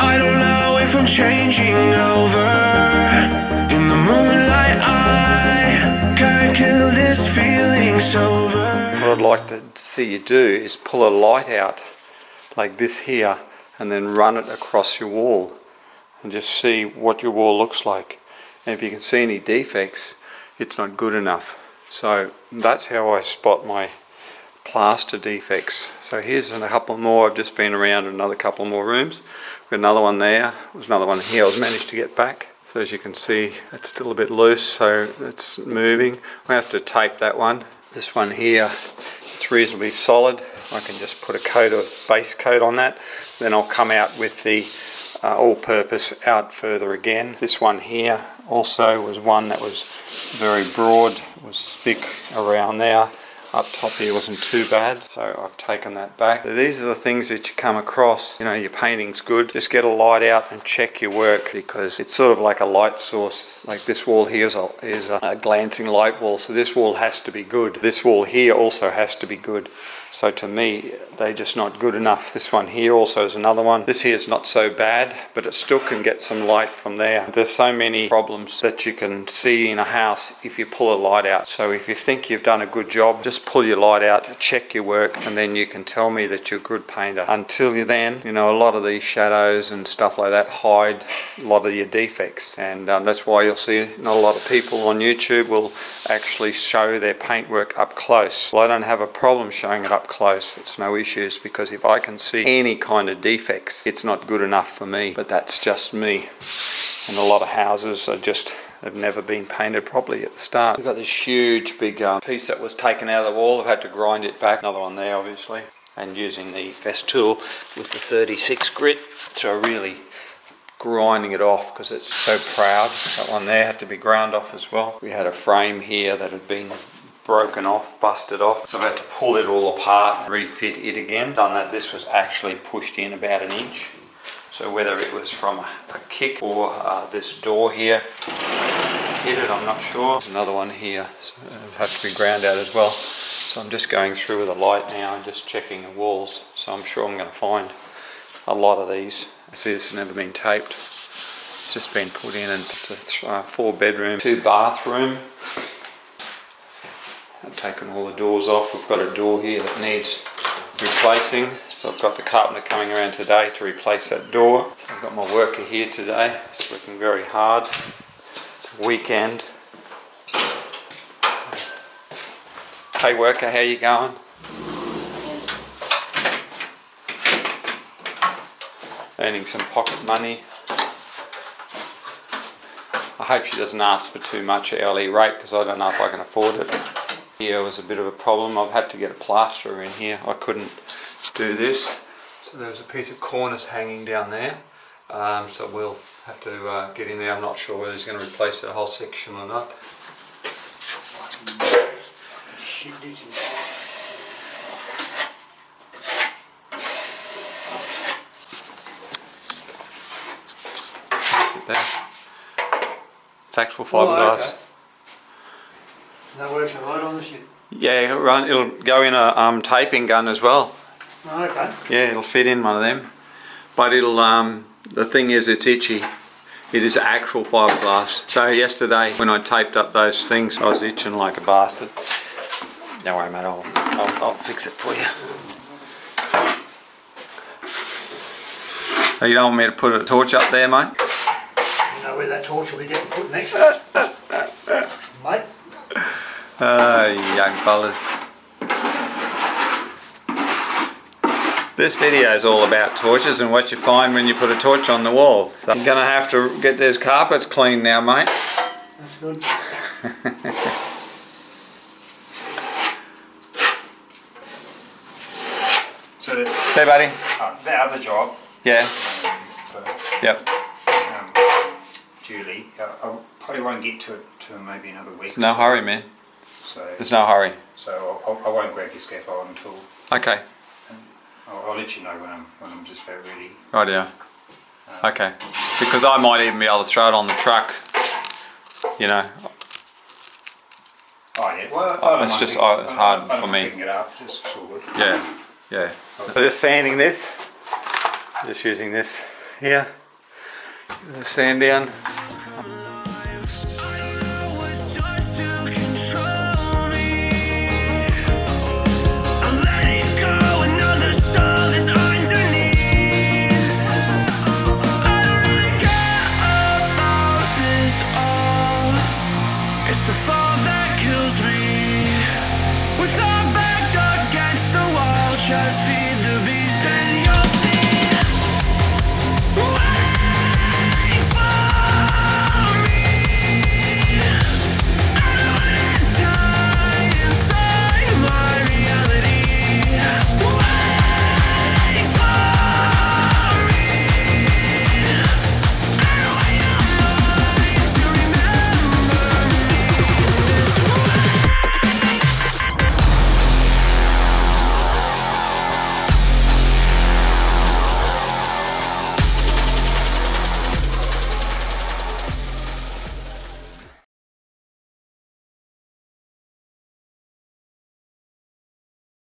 I don't know if I'm changing over. In the moonlight I can't kill this feeling sober. What I'd like to see you do is pull a light out like this here and then run it across your wall and just see what your wall looks like. And if you can see any defects, it's not good enough. So that's how I spot my plaster defects. So here's a couple more. I've just been around another couple more rooms. Got another one there. There's another one here. I've managed to get back. So as you can see, it's still a bit loose, so it's moving. I have to tape that one. This one here, it's reasonably solid. I can just put a coat of base coat on that. Then I'll come out with the all-purpose out further again. This one here also was one that was very broad, was thick around there. Up top here wasn't too bad, so I've taken that back. So these are the things that you come across. You know, your painting's good. Just get a light out and check your work, because it's sort of like a light source. Like this wall here is a glancing light wall, so this wall has to be good. This wall here also has to be good. So to me, they're just not good enough. This one here also is another one. This here is not so bad, but it still can get some light from there. There's so many problems that you can see in a house if you pull a light out. So if you think you've done a good job, just pull your light out, check your work, and then you can tell me that you're a good painter. Until then, you know, a lot of these shadows and stuff like that hide a lot of your defects. And that's why you'll see not a lot of people on YouTube will actually show their paintwork up close. Well, I don't have a problem showing it up close. It's no issues, because if I can see any kind of defects, it's not good enough for me. But that's just me. And a lot of houses are just have never been painted properly at the start. We've got this huge big piece that was taken out of the wall. I've had to grind it back. Another one there, obviously. And using the Festool with the 36 grit. So really grinding it off because it's so proud. That one there had to be ground off as well. We had a frame here that had been broken off, busted off, so I had to pull it all apart and refit it again. Done that. This was actually pushed in about an inch, so whether it was from a kick or this door here hit it, I'm not sure. There's another one here, so it has to be ground out as well. So I'm just going through with a light now and just checking the walls, so I'm sure I'm going to find a lot of these. See, this has never been taped. It's just been put in, and it's a 4-bedroom, 2-bathroom. I've taken all the doors off. We've got a door here that needs replacing, so I've got the carpenter coming around today to replace that door. So I've got my worker here today. He's working very hard. It's a weekend. Hey worker, how you going? Earning some pocket money. I hope she doesn't ask for too much hourly rate, because I don't know if I can afford it. Here was a bit of a problem. I've had to get a plasterer in here. I couldn't do this. So there's a piece of cornice hanging down there. So we'll have to get in there. I'm not sure whether he's going to replace the whole section or not. There. It's actual fiberglass. Okay. That works alright on the ship? Yeah, it'll go in a taping gun as well. Oh, okay. Yeah, it'll fit in one of them. But it'll, the thing is, it's itchy. It is actual fiberglass. So yesterday when I taped up those things, I was itching like a bastard. Don't worry mate, I'll fix it for you. Oh, you don't want me to put a torch up there, mate? You know where that torch will be getting put next? Mate? Young fellas. This video is all about torches and what you find when you put a torch on the wall. So you're going to have to get those carpets cleaned now, mate. That's good. So, hey buddy. The other job. Yeah. Yep. Julie, I probably won't get to it till maybe another week. There's no hurry, man. So there's no hurry. So I won't grab your scaffold until. Okay. I'll let you know when I'm just about ready. Right, yeah. Okay. Because I might even be able to throw it on the truck. You know. Oh yeah. Well, it's just it's hard for me. Picking it up, just forward. Yeah. Yeah. So just sanding this. Just using this here. The sand down. It's the fall that kills me. With our back against the wall, just feel